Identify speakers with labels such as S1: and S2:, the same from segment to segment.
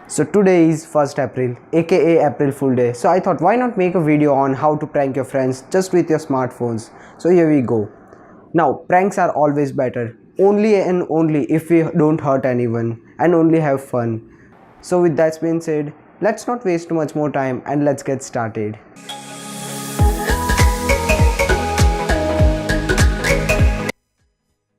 S1: So today is 1st April, aka April Fool Day. So I thought, why not make a video on how to prank your friends just with your smartphones. So here we go. Now pranks are always better, only and only if we don't hurt anyone and only have fun. So with that being said, let's not waste too much more time and let's get started.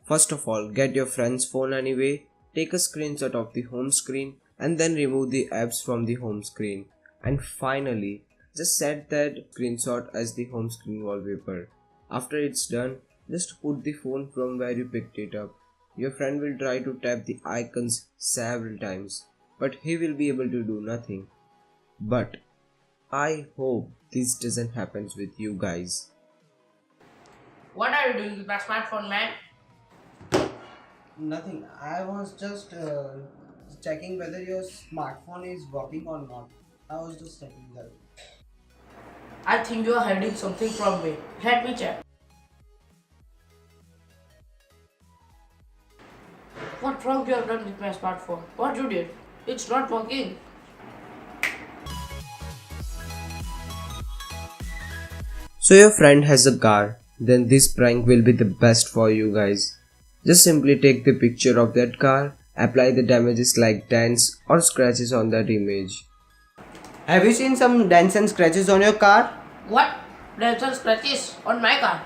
S1: First of all, get your friend's phone anyway, take a screenshot of the home screen and then remove the apps from the home screen. And finally, just set that screenshot as the home screen wallpaper. After it's done, just put the phone from where you picked it up. Your friend will try to tap the icons several times, but he will be able to do nothing. But I hope this doesn't happen with you guys.
S2: What are you doing with my smartphone, man?
S1: Nothing. I was just checking whether your smartphone is working or not. I was just checking that.
S2: I think you are hiding something from me. Let me check. What wrong you have done with my smartphone? What you did? It's not working.
S1: So your friend has a car, then this prank will be the best for you guys. Just simply take the picture of that car, apply the damages like dents or scratches on that image. Have you seen some dents and scratches on your car?
S2: What? There's some scratches on my car.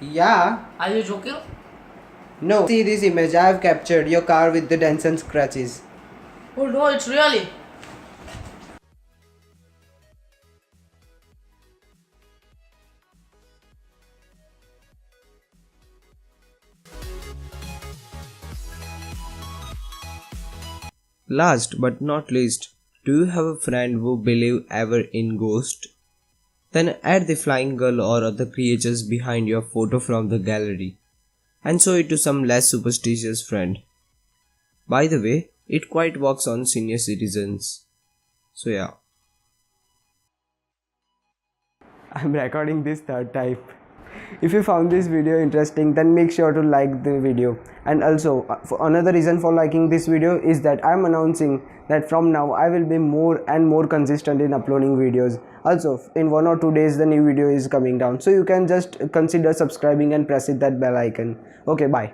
S1: Yeah.
S2: Are you joking?
S1: No. See this image, I have captured your car with the dents and scratches.
S2: Oh no, it's really.
S1: Last but not least, do you have a friend who believe ever in ghost? Then add the flying girl or other creatures behind your photo from the gallery and show it to some less superstitious friend. By the way, it quite works on senior citizens. So yeah. I'm recording this third time. If you found this video interesting, then make sure to like the video. And also, another reason for liking this video is that I'm announcing that from now I will be more and more consistent in uploading videos. Also, in 1 or 2 days the new video is coming down. So you can just consider subscribing and pressing that bell icon. Okay, bye.